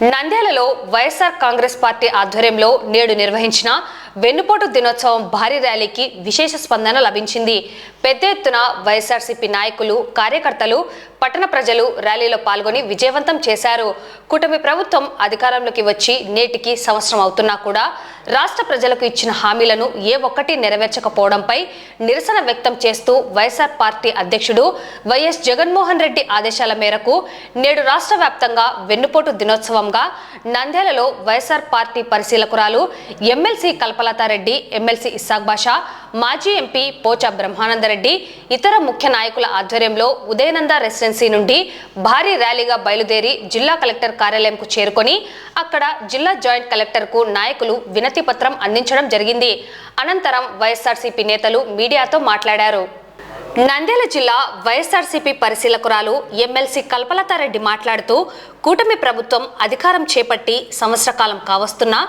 నంద్యాలలో వైఎస్ఆర్ కాంగ్రెస్ పార్టీ ఆధ్వర్యంలో నేడు నిర్వహించిన వెన్నుపోటు దినోత్సవం భారీ ర్యాలీకి విశేష స్పందన లభించింది. పెద్ద ఎత్తున వైఎస్ఆర్సీపీ నాయకులు, కార్యకర్తలు, పట్టణ ప్రజలు ర్యాలీలో పాల్గొని విజయవంతం చేశారు. కూటమి ప్రభుత్వం అధికారంలోకి వచ్చి నేటికి సంవత్సరం అవుతున్నా కూడా రాష్ట్ర ప్రజలకు ఇచ్చిన హామీలను ఏ ఒక్కటి నెరవేర్చకపోవడంపై నిరసన వ్యక్తం చేస్తూ వైఎస్ఆర్ పార్టీ అధ్యక్షుడు వైఎస్ జగన్మోహన్ రెడ్డి ఆదేశాల మేరకు నేడు రాష్ట్ర వ్యాప్తంగా వెన్నుపోటు దినోత్సవంగా నంద్యాలలో వైఎస్ఆర్ పార్టీ పరిశీలకురాలు ఎమ్మెల్సీ కల్పలతారెడ్డి, ఎమ్మెల్సీ ఇస్సాక్ బాషా, మాజీ ఎంపీ పోచా బ్రహ్మానందరెడ్డి, ఇతర ముఖ్య నాయకుల ఆధ్వర్యంలో ఉదయనంద రెసిడెన్సీ నుండి భారీ ర్యాలీగా బయలుదేరి జిల్లా కలెక్టర్ కార్యాలయంకు చేరుకొని అక్కడ జిల్లా జాయింట్ కలెక్టర్కు నాయకులు వినతి పత్రం అందించడం జరిగింది. అనంతరం వైఎస్ఆర్సీపీ నేతలు మీడియాతో మాట్లాడారు. నంద్యాల జిల్లా వైఎస్ఆర్సీపీ పరిశీలకురాలు ఎమ్మెల్సీ కల్పలతారెడ్డి మాట్లాడుతూ కూటమి ప్రభుత్వం అధికారం చేపట్టి సంవత్సర కాలం కావస్తున్నా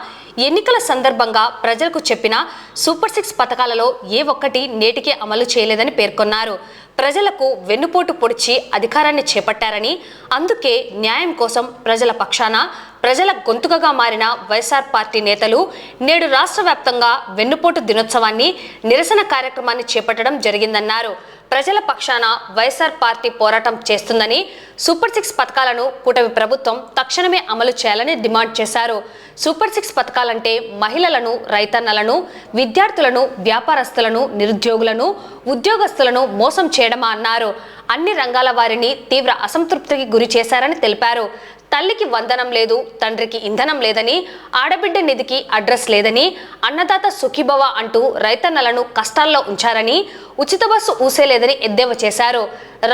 ఎన్నికల సందర్భంగా ప్రజలకు చెప్పిన సూపర్ 6 పథకాలలో ఏ ఒక్కటి నేటికి అమలు చేయలేదని పేర్కొన్నారు. ప్రజలకు వెన్నుపోటు పొడిచి అధికారాన్ని చేపట్టారని, అందుకే న్యాయం కోసం ప్రజల పక్షాన ప్రజల గొంతుకగా మారిన వైఎస్ఆర్ పార్టీ నేతలు నేడు రాష్ట్ర వ్యాప్తంగా వెన్నుపోటు దినోత్సవాన్ని, నిరసన కార్యక్రమాన్ని చేపట్టడం జరిగిందన్నారు. ప్రజల పక్షాన వైఎస్ఆర్ పార్టీ పోరాటం చేస్తుందని, సూపర్ 6 పథకాలను కూటమి ప్రభుత్వం తక్షణమే అమలు చేయాలని డిమాండ్ చేశారు. సూపర్ 6 పథకాలంటే మహిళలను, రైతన్నలను, విద్యార్థులను, వ్యాపారస్తులను, నిరుద్యోగులను, ఉద్యోగస్తులను మోసం చేయడమా అన్నారు. అన్ని రంగాల వారిని తీవ్ర అసంతృప్తికి గురి చేశారని తెలిపారు. తల్లికి వందనం లేదు, తండ్రికి ఇంధనం లేదని, ఆడబిడ్డ నిధికి అడ్రస్ లేదని, అన్నదాత సుఖీభవ అంటూ రైతన్నలను కష్టాల్లో ఉంచారని, ఉచిత బస్సు ఊసేలేదని ఎద్దేవా చేశారు.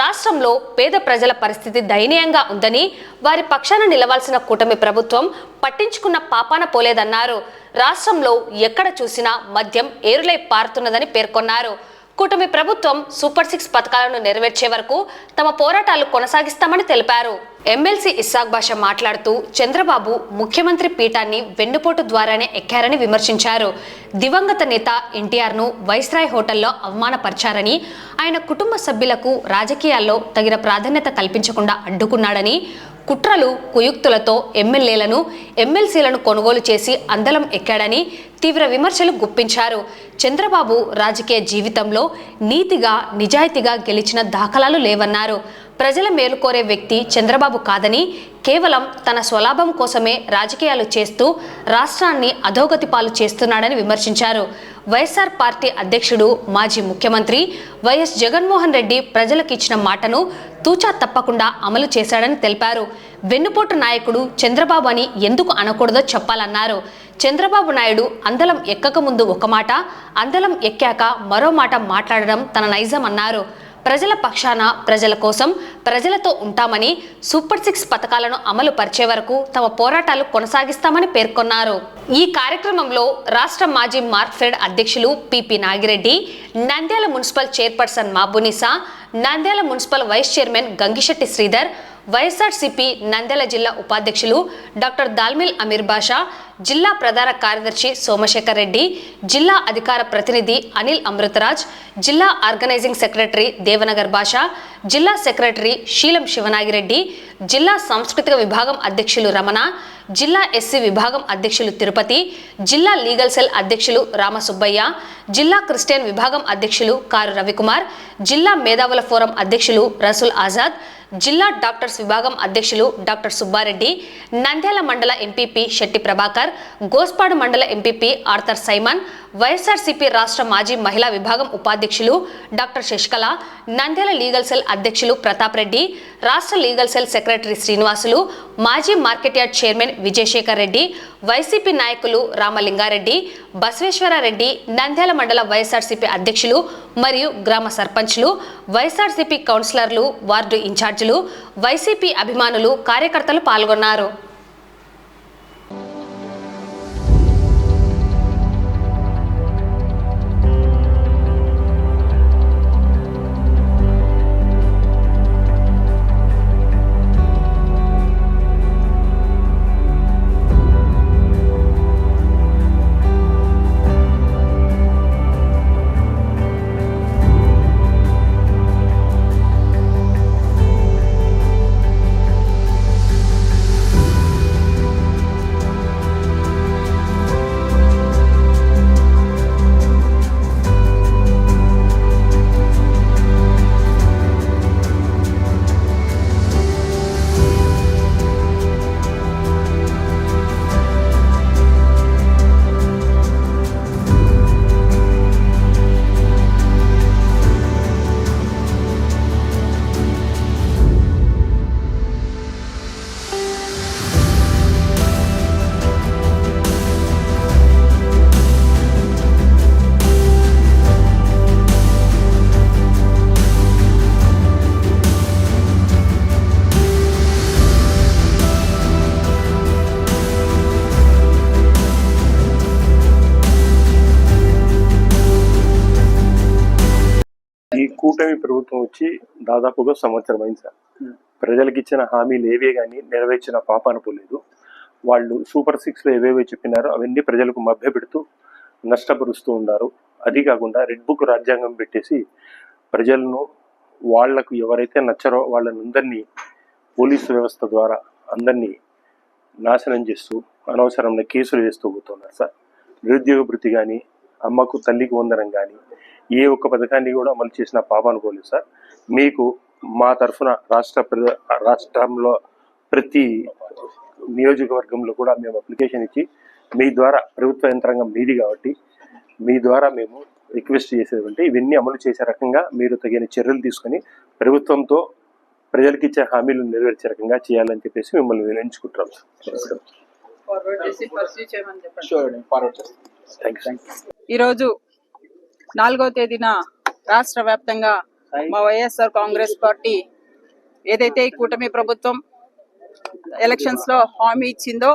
రాష్ట్రంలో పేద ప్రజల పరిస్థితి దయనీయంగా ఉందని, వారి పక్షాన నిలవాల్సిన కూటమి ప్రభుత్వం పట్టించుకున్న పాపాన పోలేదన్నారు. రాష్ట్రంలో ఎక్కడ చూసినా మద్యం ఏరులై పారుతున్నదని పేర్కొన్నారు. కూటమి ప్రభుత్వం సూపర్ 6 పథకాలను నెరవేర్చే వరకు తమ పోరాటాలు కొనసాగిస్తామని తెలిపారు. ఎమ్మెల్సీ ఇస్సాక్ బాషా మాట్లాడుతూ చంద్రబాబు ముఖ్యమంత్రి పీఠాన్ని వెన్నుపోటు ద్వారానే ఎక్కారని విమర్శించారు. దివంగత నేత ఎన్టీఆర్ను వైస్రాయ్ హోటల్లో అవమానపరిచారని, ఆయన కుటుంబ సభ్యులకు రాజకీయాల్లో తగిన ప్రాధాన్యత కల్పించకుండా అడ్డుకున్నాడని, కుట్రలు, కుయుక్తులతో ఎమ్మెల్యేలను, ఎమ్మెల్సీలను కొనుగోలు చేసి అందలం ఎక్కాడని తీవ్ర విమర్శలు గుప్పించారు. చంద్రబాబు రాజకీయ జీవితంలో నీతిగా, నిజాయితీగా గెలిచిన దాఖలాలు లేవన్నారు. ప్రజల మేలు కోరే వ్యక్తి చంద్రబాబు కాదని, కేవలం తన స్వలాభం కోసమే రాజకీయాలు చేస్తూ రాష్ట్రాన్ని అధోగతి పాలు చేస్తున్నాడని విమర్శించారు. వైఎస్ఆర్ పార్టీ అధ్యక్షుడు, మాజీ ముఖ్యమంత్రి వైఎస్ జగన్మోహన్ రెడ్డి ప్రజలకు ఇచ్చిన మాటను తూచా తప్పకుండా అమలు చేశాడని తెలిపారు. వెన్నుపోటు నాయకుడు చంద్రబాబు అని ఎందుకు అనకూడదో చెప్పాలన్నారు. చంద్రబాబు నాయుడు అందలం ఎక్కక ముందు ఒక మాట, అందలం ఎక్కాక మరో మాట మాట్లాడడం తన నైజం అన్నారు. ప్రజల పక్షాన, ప్రజల కోసం, ప్రజలతో ఉంటామని, సూపర్ 6 పథకాలను అమలు పరిచే వరకు తమ పోరాటాలు కొనసాగిస్తామని పేర్కొన్నారు. ఈ కార్యక్రమంలో రాష్ట్ర మాజీ మార్క్ఫెడ్ అధ్యక్షులు PP Nagireddy, Nandyal municipal chairperson Mabunisa, Nandyal municipal vice chairman Gangisetti Sridhar, YSRCP Nandyal జిల్లా ఉపాధ్యక్షులు డాక్టర్ దాల్మిల్ అమీర్ బాషా, జిల్లా ప్రధాన కార్యదర్శి సోమశేఖర్ రెడ్డి, జిల్లా అధికార ప్రతినిధి అనిల్ అమృతరాజ్, జిల్లా ఆర్గనైజింగ్ సెక్రటరీ దేవనగర్ బాషా, జిల్లా సెక్రటరీ శీలం శివనాగిరెడ్డి, జిల్లా సాంస్కృతిక విభాగం అధ్యక్షులు రమణ, జిల్లా ఎస్సీ విభాగం అధ్యక్షులు తిరుపతి, జిల్లా లీగల్ సెల్ అధ్యక్షులు రామసుబ్బయ్య, జిల్లా క్రిస్టియన్ విభాగం అధ్యక్షులు కారు రవికుమార్, జిల్లా మేధావుల ఫోరం అధ్యక్షులు రసూల్ ఆజాద్, జిల్లా డాక్టర్స్ విభాగం అధ్యక్షులు డాక్టర్ సుబ్బారెడ్డి, నంద్యాల మండల ఎంపీపీ శెట్టి ప్రభాకర్, గోస్పాడు మండల ఎంపీపీ ఆర్థర్ సైమన్, వైఎస్ఆర్సీపీ రాష్ట్ర మాజీ మహిళా విభాగం ఉపాధ్యక్షులు doctor Sasikala, Nandyal legal cell అధ్యక్షులు ప్రతాప్ రెడ్డి, రాష్ట్ర లీగల్ సెల్ సెక్రటరీ శ్రీనివాసులు, మాజీ market yard chairman Vijayasekhar Reddy, YCP నాయకులు రామలింగారెడ్డి, బసవేశ్వరారెడ్డి, నంద్యాల మండల వైఎస్ఆర్సీపీ అధ్యక్షులు మరియు గ్రామ సర్పంచ్లు, వైఎస్ఆర్సీపీ కౌన్సిలర్లు, వార్డు ఇన్ఛార్జీలు, వైసీపీ అభిమానులు, కార్యకర్తలు పాల్గొన్నారు. కూటమి ప్రభుత్వం వచ్చి దాదాపుగా సంవత్సరం అయింది సార్. ప్రజలకు ఇచ్చిన హామీలు ఏవే కానీ నెరవేర్చిన పాపాన పోలేదు. వాళ్ళు సూపర్ 6లో ఏవేవో చెప్పినారో అవన్నీ ప్రజలకు మభ్యపెడుతూ నష్టపరుస్తూ ఉన్నారు. అది కాకుండా రెడ్ బుక్ రాజ్యాంగం పెట్టేసి ప్రజలను వాళ్లకు ఎవరైతే నచ్చరో వాళ్ళనందరినీ పోలీసు వ్యవస్థ ద్వారా అందరినీ నాశనం చేస్తూ అనవసరమైన కేసులు వేస్తూ పోతున్నారు సార్. నిరుద్యోగ భృతి కానీ, అమ్మకు తల్లికి వందనం కానీ ఏ ఒక్క పథకాన్ని కూడా అమలు చేసిన పాపాను పోలేదు సార్. మీకు మా తరఫున రాష్ట్రంలో ప్రతి నియోజకవర్గంలో కూడా మేము అప్లికేషన్ ఇచ్చి మీ ద్వారా ప్రభుత్వ యంత్రాంగం మీది కాబట్టి మీ ద్వారా మేము రిక్వెస్ట్ చేసేదంటే ఇవన్నీ అమలు చేసే రకంగా మీరు తగిన చర్యలు తీసుకొని ప్రభుత్వంతో ప్రజలకు ఇచ్చే హామీలు నెరవేర్చే రకంగా చేయాలని చెప్పేసి మిమ్మల్ని వినియోగించుకుంటున్నాం. ఈరోజు 4వ తేదీన రాష్ట్ర వ్యాప్తంగా మా వైఎస్ఆర్ కాంగ్రెస్ పార్టీ ఏదైతే ఈ కూటమి ప్రభుత్వం ఎలక్షన్స్ లో హామీ ఇచ్చిందో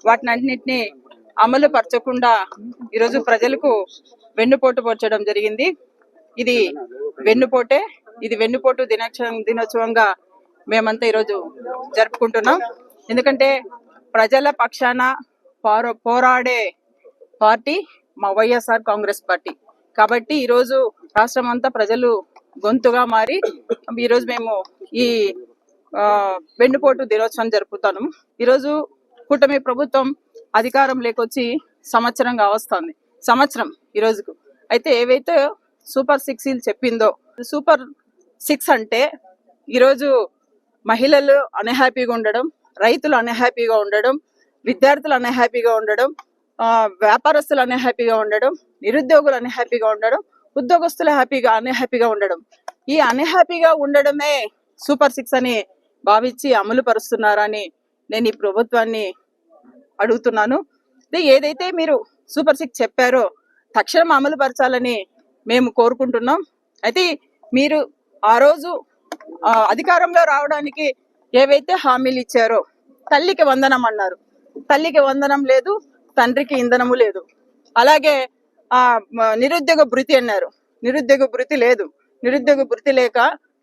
వాటినన్నింటినీ అమలు పరచకుండా ఈరోజు ప్రజలకు వెన్నుపోటు పొరచడం జరిగింది. ఇది వెన్నుపోటు దినోత్సవంగా మేమంతా ఈరోజు జరుపుకుంటున్నాం. ఎందుకంటే ప్రజల పక్షాన పోరాడే పార్టీ మా వైఎస్ఆర్ కాంగ్రెస్ పార్టీ కాబట్టి ఈరోజు రాష్ట్రం అంతా ప్రజలు గొంతుగా మారి ఈరోజు మేము ఈ వెన్నుపోటు దినోత్సవం జరుపుతాము. ఈరోజు కూటమి ప్రభుత్వం అధికారం లేకొచ్చి సంవత్సరంగా వస్తుంది. ఈ రోజుకు అయితే ఏవైతే సూపర్ 6 చెప్పిందో సూపర్ 6 అంటే ఈరోజు మహిళలు అన్హ్యాపీగా ఉండడం, రైతులు అన్హ్యాపీగా ఉండడం, విద్యార్థులు అన్హ్యాపీగా ఉండడం, వ్యాపారస్తులు అన్హ్యాపీగా ఉండడం, నిరుద్యోగులు అన్హ్యాపీగా ఉండడం, ఉద్యోగస్తులు అన్హ్యాపీగా ఉండడం. ఈ అన్హ్యాపీగా ఉండడమే సూపర్ 6 అని భావించి అమలు పరుస్తున్నారని నేను ఈ ప్రభుత్వాన్ని అడుగుతున్నాను. ఏదైతే మీరు సూపర్ 6 చెప్పారో తక్షణం అమలు పరచాలని మేము కోరుకుంటున్నాం. అయితే మీరు ఆ రోజు అధికారంలో రావడానికి ఏవైతే హామీలు ఇచ్చారో తల్లికి వందనం అన్నారు. తల్లికి వందనం లేదు, తండ్రికి ఇంధనము లేదు. అలాగే నిరుద్యోగ భృతి అన్నారు. నిరుద్యోగ భృతి లేదు. నిరుద్యోగ భృతి లేక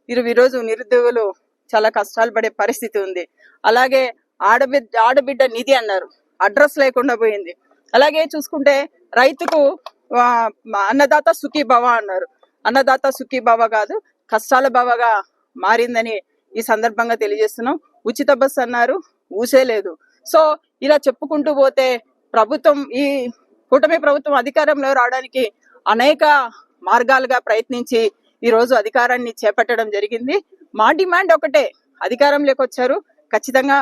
ఈరోజు నిరుద్యోగులు చాలా కష్టాలు పడే పరిస్థితి ఉంది. అలాగే ఆడబిడ్డ నిధి అన్నారు, అడ్రస్ లేకుండా పోయింది. అలాగే చూసుకుంటే రైతుకు అన్నదాత సుఖీభవ అన్నారు. అన్నదాత సుఖీభవ కాదు, కష్టాల భవగా మారిందని ఈ సందర్భంగా తెలియజేస్తున్నాం. ఉచిత బస్సు అన్నారు, ఊసే లేదు. సో ఇలా చెప్పుకుంటూ పోతే ప్రభుత్వం ఈ కూటమి ప్రభుత్వం అధికారంలో రావడానికి అనేక మార్గాలుగా ప్రయత్నించి ఈ రోజు అధికారాన్ని చేపట్టడం జరిగింది. మా డిమాండ్ ఒకటే, అధికారంలోకి వచ్చారు, ఖచ్చితంగా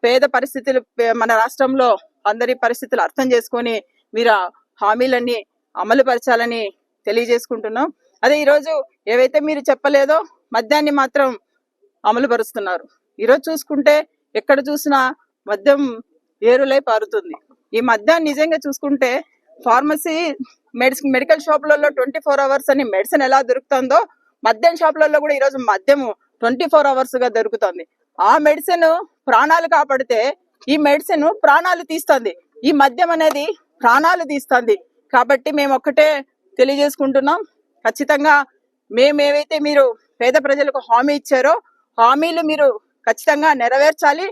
పేద పరిస్థితులు మన రాష్ట్రంలో అందరి పరిస్థితులు అర్థం చేసుకొని మీరు హామీలన్నీ అమలు పరచాలని తెలియజేసుకుంటున్నాం. అదే ఈరోజు ఏవైతే మీరు చెప్పలేదో మద్యాన్ని మాత్రం అమలు పరుస్తున్నారు. ఈరోజు చూసుకుంటే ఎక్కడ చూసినా మద్యం ఏరులై పారుతుంది. ఈ మద్యాన్ని నిజంగా చూసుకుంటే ఫార్మసీ మెడికల్ షాపులలో 24 hours అని మెడిసిన్ ఎలా దొరుకుతుందో మద్యం షాపులలో కూడా ఈరోజు మద్యము 24 hours గా దొరుకుతుంది. ఆ మెడిసిన్ ప్రాణాలు కాపాడితే ఈ మెడిసిన్ ప్రాణాలు తీస్తుంది. ఈ మద్యం అనేది ప్రాణాలు తీస్తుంది. కాబట్టి మేము ఒక్కటే తెలియజేసుకుంటున్నాం, ఖచ్చితంగా ఏవైతే మీరు పేద ప్రజలకు హామీ ఇచ్చారో హామీలు మీరు ఖచ్చితంగా నెరవేర్చాలి.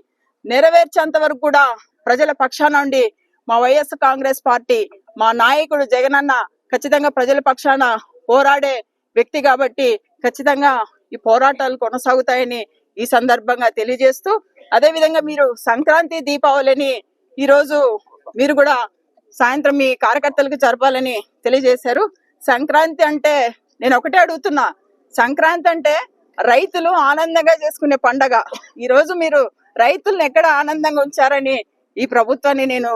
నెరవేర్చేంత వరకు కూడా ప్రజల పక్షాన ఉండి మా వైఎస్ఆర్ కాంగ్రెస్ పార్టీ, మా నాయకుడు జగనన్న ఖచ్చితంగా ప్రజల పక్షాన పోరాడే వ్యక్తి కాబట్టి ఖచ్చితంగా ఈ పోరాటాలు కొనసాగుతాయని ఈ సందర్భంగా తెలియజేస్తూ, అదే విధంగా మీరు సంక్రాంతి దీపావళిని ఈరోజు మీరు కూడా సాయంత్రం మీ కార్యకర్తలకు జరపాలని తెలియజేశారు. సంక్రాంతి అంటే నేను ఒకటే అడుగుతున్నా, సంక్రాంతి అంటే రైతులు ఆనందంగా చేసుకునే పండగ. ఈ రోజు మీరు రైతులను ఎక్కడ ఆనందంగా ఉంచారని ఈ ప్రభుత్వాన్ని నేను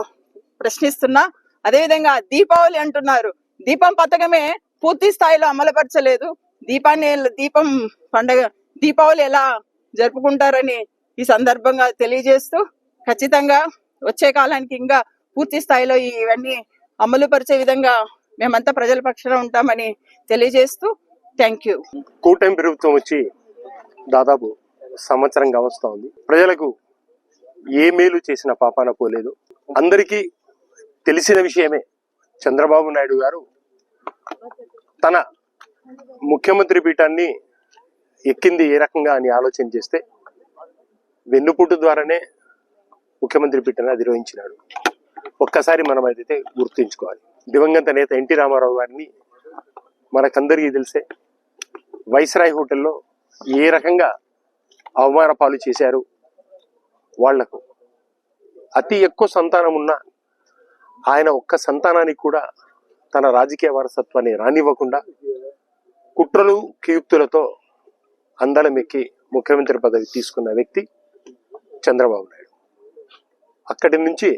ప్రశ్నిస్తున్నా. అదేవిధంగా దీపావళి అంటున్నారు, దీపం పథకమే పూర్తి స్థాయిలో అమలుపరచలేదు. దీపం పండగ దీపావళి ఎలా జరుపుకుంటారని ఈ సందర్భంగా తెలియజేస్తూ, ఖచ్చితంగా వచ్చే కాలానికి ఇంకా పూర్తి స్థాయిలో ఇవన్నీ అమలు పరిచే విధంగా మేమంతా ప్రజల పక్షాన ఉంటామని తెలియజేస్తూ థ్యాంక్ యూ. కూటమి ప్రభుత్వం వచ్చి దాదాపు సంవత్సరంగా వస్తూ ఉంది. ప్రజలకు ఏ మేలు చేసిన పాపాన పోలేదు. అందరికీ తెలిసిన విషయమే, చంద్రబాబు నాయుడు గారు తన ముఖ్యమంత్రి పీఠాన్ని ఎక్కింది ఏ రకంగా అని ఆలోచన చేస్తే వెన్నుపోటు ద్వారానే ముఖ్యమంత్రి పీఠాన్ని అధిరోహించినాడు. ఒక్కసారి మనం అయితే గుర్తుంచుకోవాలి. దివంగత నేత ఎన్టీ రామారావు గారిని మనకందరికీ తెలిసే వైస్రాయ్ హోటల్లో ఏ రకంగా అవమాన పాలు చేశారు. వాళ్లకు అతి ఎక్కువ సంతానం ఉన్న ఆయన ఒక్క సంతానానికి కూడా తన రాజకీయ వారసత్వాన్ని రానివ్వకుండా కుట్రలు కుయుక్తులతో అందలం ఎక్కి ముఖ్యమంత్రి పదవి తీసుకున్న వ్యక్తి చంద్రబాబు నాయుడు. అక్కడి నుంచి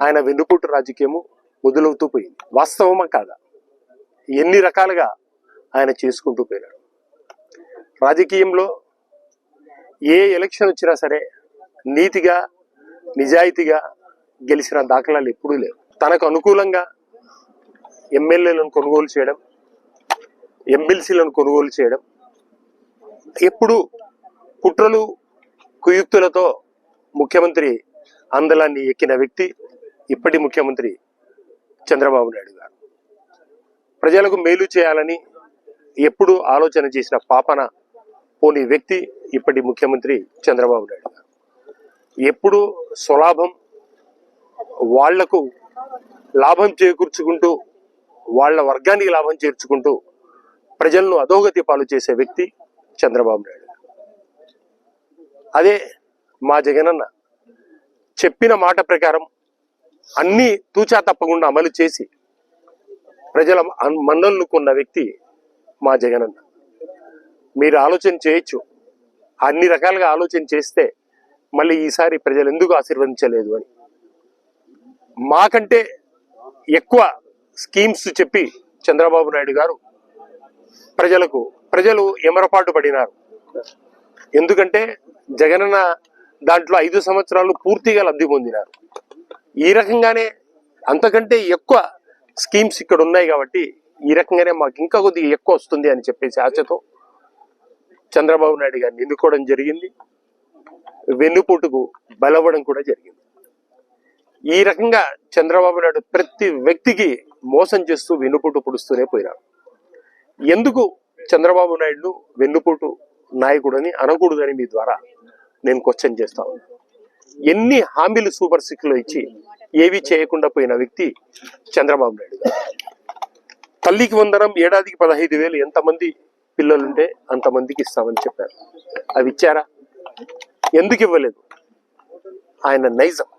ఆయన వెన్నుపోటు రాజకీయము మొదలవుతూ పోయింది. వాస్తవమా కాదా? ఎన్ని రకాలుగా ఆయన చేసుకుంటూ పోయినాడు. రాజకీయంలో ఏ ఎలక్షన్ వచ్చినా సరే నీతిగా నిజాయితీగా గెలిచిన దాఖలాలు ఎప్పుడూ లేవు. తనకు అనుకూలంగా ఎమ్మెల్యేలను కొనుగోలు చేయడం, ఎమ్మెల్సీలను కొనుగోలు చేయడం, ఎప్పుడు కుట్రలు కుయుక్తులతో ముఖ్యమంత్రి అందలాన్ని ఎక్కిన వ్యక్తి ఇప్పటి ముఖ్యమంత్రి చంద్రబాబు నాయుడు గారు. ప్రజలకు మేలు చేయాలని ఎప్పుడు ఆలోచన చేసిన పాపన పోని వ్యక్తి ఇప్పటి ముఖ్యమంత్రి చంద్రబాబు నాయుడు గారు. ఎప్పుడు స్వలాభం, వాళ్లకు లాభం చేకూర్చుకుంటూ వాళ్ళ వర్గానికి లాభం చేర్చుకుంటూ ప్రజలను అధోగతి పాలు చేసే వ్యక్తి చంద్రబాబు నాయుడు. అదే మా జగనన్న చెప్పిన మాట ప్రకారం అన్ని తూచా తప్పకుండా అమలు చేసి ప్రజల మన్ననలుకున్న వ్యక్తి మా జగనన్న. మీరు ఆలోచన చేయొచ్చు, అన్ని రకాలుగా ఆలోచన చేస్తే మళ్ళీ ఈసారి ప్రజలు ఎందుకు ఆశీర్వదించలేదు అని. మాకంటే ఎక్కువ స్కీమ్స్ చెప్పి చంద్రబాబు నాయుడు గారు ప్రజలు ఎమరపాటు పడినారు. ఎందుకంటే జగనన్న దాంట్లో 5 సంవత్సరాలు పూర్తిగా లబ్ధి పొందినారు. ఈ రకంగానే అంతకంటే ఎక్కువ స్కీమ్స్ ఇక్కడ ఉన్నాయి కాబట్టి ఈ రకంగానే మాకు ఇంకా కొద్దిగా ఎక్కువ వస్తుంది అని చెప్పేసి ఆశతో చంద్రబాబు నాయుడు గారిని ఎన్నుకోవడం జరిగింది. వెన్నుపోటుకు బలవ్వడం కూడా జరిగింది. ఈ రకంగా చంద్రబాబు నాయుడు ప్రతి వ్యక్తికి మోసం చేస్తూ వెన్నుపోటు పొడుస్తూనే పోయినాడు. ఎందుకు చంద్రబాబు నాయుడు వెన్నుపోటు నాయకుడని అనకూడదని మీ ద్వారా నేను క్వశ్చన్ చేస్తా ఉన్నాను. ఎన్ని హామీలు సూపర్ 6లో ఇచ్చి ఏవి చేయకుండా పోయిన వ్యక్తి చంద్రబాబు నాయుడు గారు. తల్లికి వందనం ఏడాదికి 15,000 ఎంతమంది పిల్లలుంటే అంతమందికి ఇస్తామని చెప్పారు. అవి ఇచ్చారా? ఎందుకు ఇవ్వలేదు? ఆయన నైజం.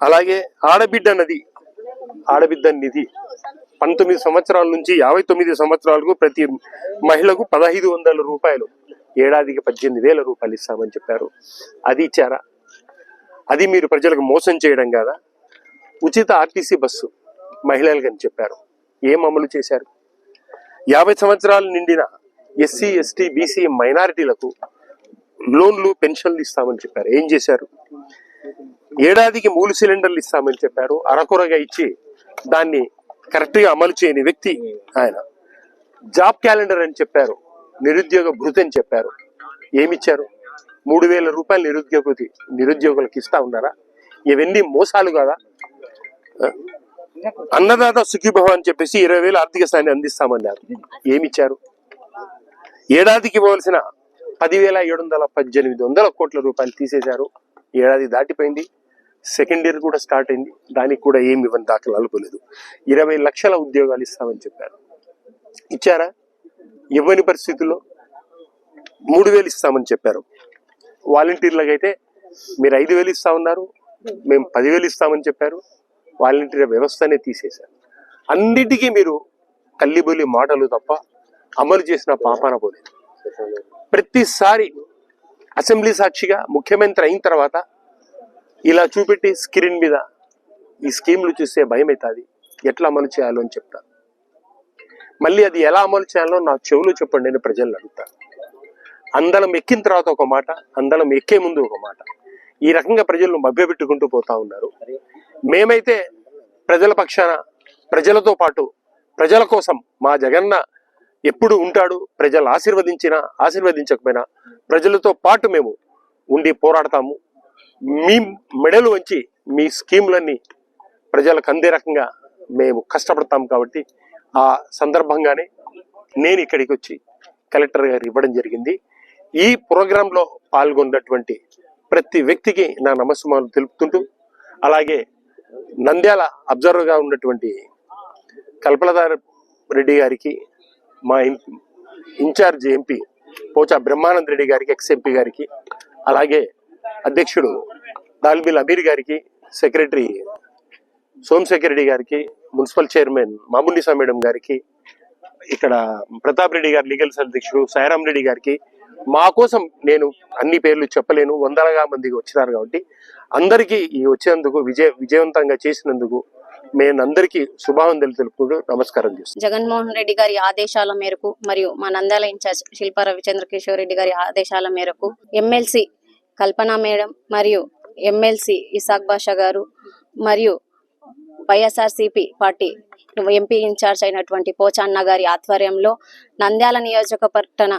అలాగే ఆడబిడ్డ నిధి 19 సంవత్సరాల నుంచి 59 సంవత్సరాలకు ప్రతి మహిళకు 1,500 రూపాయలు, ఏడాదికి 18,000 రూపాయలు ఇస్తామని చెప్పారు. అది ఇచ్చారా? అది మీరు ప్రజలకు మోసం చేయడం కాదా? ఉచిత ఆర్టీసీ బస్సు మహిళలకు అని చెప్పారు. ఏం అమలు చేశారు? 50 సంవత్సరాలు నిండిన ఎస్సీ, ఎస్టీ, బీసీ మైనారిటీలకు లోన్లు, పెన్షన్లు ఇస్తామని చెప్పారు. ఏం చేశారు? ఏడాదికి 3 సిలిండర్లు ఇస్తామని చెప్పారు. అరకొరగా ఇచ్చి దాన్ని కరెక్ట్ గా అమలు చేయని వ్యక్తి ఆయన. జాబ్ క్యాలెండర్ అని చెప్పారు, నిరుద్యోగ భృతి అని చెప్పారు. ఏమిచ్చారు? 3,000 రూపాయలు నిరుద్యోగులకు ఇస్తా ఉన్నారా? ఇవన్నీ మోసాలు కదా. అన్నదాత సుఖీభవ అని చెప్పేసి 20,000 ఆర్థిక సాయాన్ని అందిస్తామన్నారు. ఏమిచ్చారు? ఏడాదికి ఇవ్వవలసిన 10,718 కోట్ల రూపాయలు తీసేశారు. ఏడాది దాటిపోయింది, సెకండ్ ఇయర్ కూడా స్టార్ట్ అయింది, దానికి కూడా ఏమి ఇవ్వని దాఖలాలు పోలేదు. 20 లక్షల ఉద్యోగాలు ఇస్తామని చెప్పారు. ఇచ్చారా? ఇవ్వని పరిస్థితుల్లో 3,000 ఇస్తామని చెప్పారు. వాలంటీర్లకు అయితే మీరు 5,000 ఇస్తా ఉన్నారు, మేము 10,000 ఇస్తామని చెప్పారు. వాలంటీర్ వ్యవస్థనే తీసేశారు. అన్నిటికీ మీరు కల్లిబొలి మాటలు తప్ప అమలు చేసిన పాపాన పోలేదు. ప్రతిసారి అసెంబ్లీ సాక్షిగా ముఖ్యమంత్రి అయిన తర్వాత ఇలా చూపెట్టి స్క్రీన్ మీద ఈ స్కీమ్లు చూస్తే భయం అవుతుంది, ఎట్లా అమలు చేయాలో అని చెప్తాను. మళ్ళీ అది ఎలా అమలు చేయాలో నాకు చెవులు చెప్పండి అని ప్రజలను అడుగుతాను. అందలం ఎక్కిన తర్వాత ఒక మాట, అందలం ఎక్కే ముందు ఒక మాట. ఈ రకంగా ప్రజలను మభ్యపెట్టుకుంటూ పోతా ఉన్నారు. మేమైతే ప్రజల పక్షాన, ప్రజలతో పాటు, ప్రజల కోసం మా జగన్న ఎప్పుడు ఉంటాడు. ప్రజలు ఆశీర్వదించినా ఆశీర్వదించకపోయినా ప్రజలతో పాటు మేము ఉండి పోరాడతాము. మీ మెడలు వంచి మీ స్కీములన్నీ ప్రజలకు అందే రకంగా మేము కష్టపడతాం. కాబట్టి ఆ సందర్భంగానే నేను ఇక్కడికి వచ్చి కలెక్టర్ గారు ఇవ్వడం జరిగింది. ఈ ప్రోగ్రాంలో పాల్గొన్నటువంటి ప్రతి వ్యక్తికి నా నమస్సుమాలు తెలుపుతుంటూ, అలాగే నంద్యాల అబ్జర్వర్గా ఉన్నటువంటి కల్పలదార్ రెడ్డి గారికి, మా ఇన్ఛార్జ్ ఎంపీ పోచా బ్రహ్మానంద్ రెడ్డి గారికి, ఎక్స్-ఎంపీ గారికి, అలాగే అధ్యక్షుడు దాల్మిల్ అమీర్ గారికి, సెక్రటరీ సోమశేఖర్ రెడ్డి గారికి, మున్సిపల్ చైర్మన్ మామునిసా మేడం గారికి, ఇక్కడ ప్రతాప్ రెడ్డి గారు లీగల్ సెల్ అధ్యక్షుడు సాయిరాం రెడ్డి గారికి, మా కోసం నేను అన్ని పేర్లు చెప్పలేను, వందలుగా మందికి వచ్చినారు కాబట్టి అందరికీ ఈ వచ్చేందుకు విజయవంతంగా చేసినందుకు మేమందరికీ శుభావందనలు తెలుపుకుంటూ నమస్కారం చేస్తున్నాను. జగన్మోహన్ రెడ్డి గారి ఆదేశాల మేరకు మరియు మా నంద్యాల ఇన్ఛార్జ్ శిల్పా రవిచంద్ర కిషోర్ రెడ్డి గారి ఆదేశాల మేరకు ఎమ్మెల్సీ కల్పన మేడం మరియు ఎమ్మెల్సీ ఇసాక్ బాషా గారు మరియు వైఎస్ఆర్సీపీ పార్టీ ఎంపీ ఇన్ఛార్జ్ అయినటువంటి పోచన్న గారి ఆధ్వర్యంలో నంద్యాల నియోజకవర్గ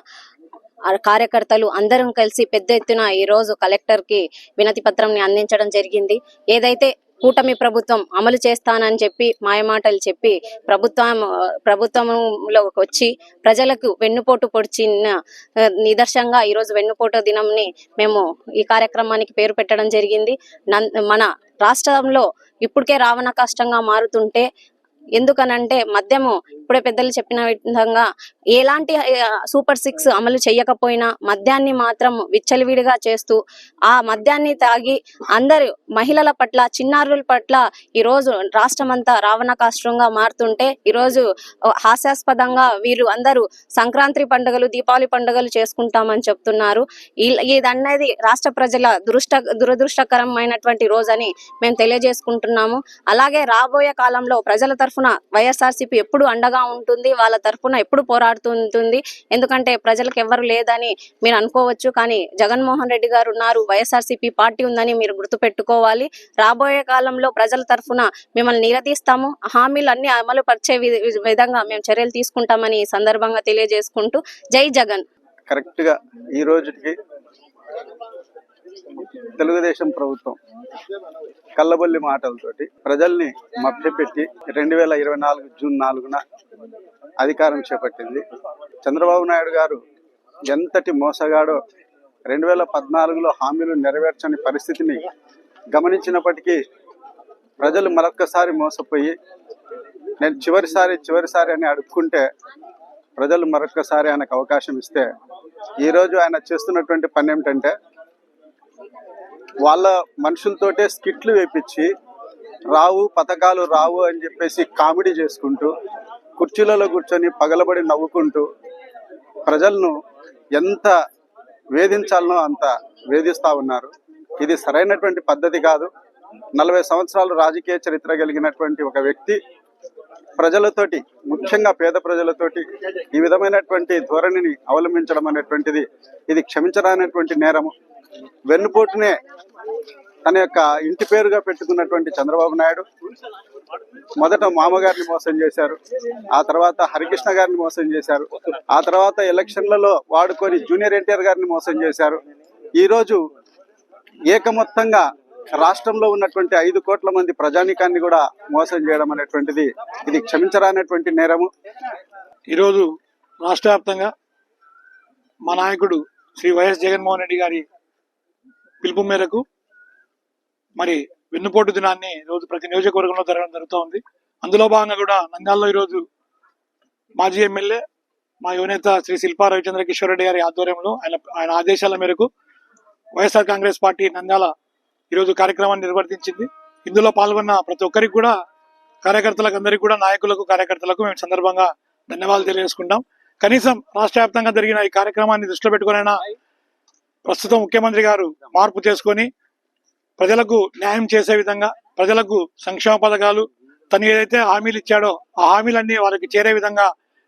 కార్యకర్తలు అందరం కలిసి పెద్ద ఎత్తున ఈ రోజు కలెక్టర్ కి వినతి పత్రంని అందించడం జరిగింది. ఏదైతే కూటమి ప్రభుత్వం అమలు చేస్తానని చెప్పి మాయమాటలు చెప్పి ప్రభుత్వంలో వచ్చి ప్రజలకు వెన్నుపోటు పొడిచిన నిదర్శనంగా ఈ రోజు వెన్నుపోటు దినంని మేము ఈ కార్యక్రమానికి పేరు పెట్టడం జరిగింది. మన రాష్ట్రంలో ఇప్పటికే రావణ కష్టంగా మారుతుంటే, ఎందుకనంటే మద్యము ఇప్పుడే పెద్దలు చెప్పిన విధంగా ఎలాంటి సూపర్ 6 అమలు చేయకపోయినా మద్యాన్ని మాత్రం విచ్చలవిడిగా చేస్తూ ఆ మద్యాన్ని తాగి అందరు మహిళల పట్ల, చిన్నారుల పట్ల ఈ రోజు రాష్ట్రమంతా రావణ కాష్టంగా మారుతుంటే, ఈ రోజు హాస్యాస్పదంగా వీరు అందరూ సంక్రాంతి పండుగలు, దీపావళి పండుగలు చేసుకుంటామని చెప్తున్నారు. ఇదన్నది రాష్ట్ర ప్రజల దురదృష్టకరమైనటువంటి రోజని మేము తెలియజేసుకుంటున్నాము. అలాగే రాబోయే కాలంలో ప్రజల తరఫున వైఎస్ఆర్సీపీ ఎప్పుడు అండగా ఉంటుంది, వాళ్ళ తరఫున ఎప్పుడు పోరాడుతుంటుంది. ఎందుకంటే ప్రజలకు ఎవరు లేదని మీరు అనుకోవచ్చు, కానీ జగన్మోహన్ రెడ్డి గారు ఉన్నారు, వైఎస్ఆర్సీపీ పార్టీ ఉందని మీరు గుర్తుపెట్టుకోవాలి. రాబోయే కాలంలో ప్రజల తరఫున మిమ్మల్ని నిలదీస్తాము, హామీలు అన్ని అమలు పరిచే విధంగా మేము చర్యలు తీసుకుంటామని ఈ సందర్భంగా తెలియజేసుకుంటూ జై జగన్. కరెక్ట్ గా ఈ రోజుకి తెలుగుదేశం ప్రభుత్వం కల్లబొల్లి మాటలతోటి ప్రజల్ని మభ్యపెట్టి 2024 జూన్ 4న అధికారం చేపట్టింది. చంద్రబాబు నాయుడు గారు ఎంతటి మోసగాడో 2014లో హామీలు నెరవేర్చని పరిస్థితిని గమనించినప్పటికీ ప్రజలు మరొక్కసారి మోసపోయి నేను చివరిసారి అని అడుక్కుంటే ప్రజలు మరొక్కసారి ఆయనకు అవకాశం ఇస్తే ఈరోజు ఆయన చేస్తున్నటువంటి పని ఏమిటంటే వాళ్ళ మనుషులతోటే స్కిట్లు వేపించి పథకాలు రావు అని చెప్పేసి కామెడీ చేసుకుంటూ కుర్చీలలో కూర్చొని పగలబడి నవ్వుకుంటూ ప్రజలను ఎంత వేధించాలనో అంత వేధిస్తా ఉన్నారు. ఇది సరైనటువంటి పద్ధతి కాదు. 40 సంవత్సరాలు రాజకీయ చరిత్ర కలిగినటువంటి ఒక వ్యక్తి ప్రజలతోటి, ముఖ్యంగా పేద ప్రజలతోటి ఈ విధమైనటువంటి ధోరణిని అవలంబించడం అనేటువంటిది ఇది క్షమించరానటువంటి నేరము. వెన్నుపోటునే తన యొక్క ఇంటి పేరుగా పెట్టుకున్నటువంటి చంద్రబాబు నాయుడు మొదట మామగారిని మోసం చేశారు, ఆ తర్వాత హరికృష్ణ గారిని మోసం చేశారు, ఆ తర్వాత ఎలక్షన్లలో వాడుకొని జూనియర్ ఎన్టీఆర్ గారిని మోసం చేశారు. ఈరోజు ఏకమొత్తంగా రాష్ట్రంలో ఉన్నటువంటి 5 కోట్ల మంది ప్రజానీకాన్ని కూడా మోసం చేయడం అనేటువంటిది ఇది క్షమించరానటువంటి నేరము. ఈరోజు రాష్ట్ర వ్యాప్తంగా మా నాయకుడు శ్రీ వైఎస్ జగన్మోహన్ రెడ్డి గారి పిలుపు మేరకు మరి వెన్నుపోటు దినాన్ని రోజు ప్రతి నియోజకవర్గంలో జరగడం జరుగుతోంది. అందులో భాగంగా కూడా నంద్యాలలో ఈరోజు మాజీ ఎమ్మెల్యే మా యువనేత శ్రీ శిల్పా రవిచంద్ర కిషోర్ రెడ్డి గారి ఆధ్వర్యంలో ఆయన ఆదేశాల మేరకు వైఎస్ఆర్ కాంగ్రెస్ పార్టీ నంద్యాల ఈరోజు కార్యక్రమాన్ని నిర్వర్తించింది. ఇందులో పాల్గొన్న ప్రతి ఒక్కరికి కూడా, కార్యకర్తలకు అందరికీ కూడా, నాయకులకు, కార్యకర్తలకు మేము సందర్భంగా ధన్యవాదాలు తెలియజేసుకుంటాం. కనీసం రాష్ట్ర వ్యాప్తంగా జరిగిన ఈ కార్యక్రమాన్ని దృష్టిలో పెట్టుకునైనా ప్రస్తుతం ముఖ్యమంత్రి గారు మార్పు చేసుకొని ప్రజలకు న్యాయం చేసే విధంగా, ప్రజలకు సంక్షేమ పథకాలు తను ఏదైతే హామీలు ఇచ్చాడో ఆ హామీలన్నీ వారికి చేరే విధంగా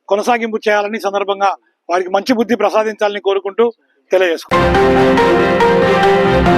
కొనసాగింపు చేయాలని సందర్భంగా వారికి మంచి బుద్ధి ప్రసాదించాలని కోరుకుంటూ తెలియజేసుకుంటాం.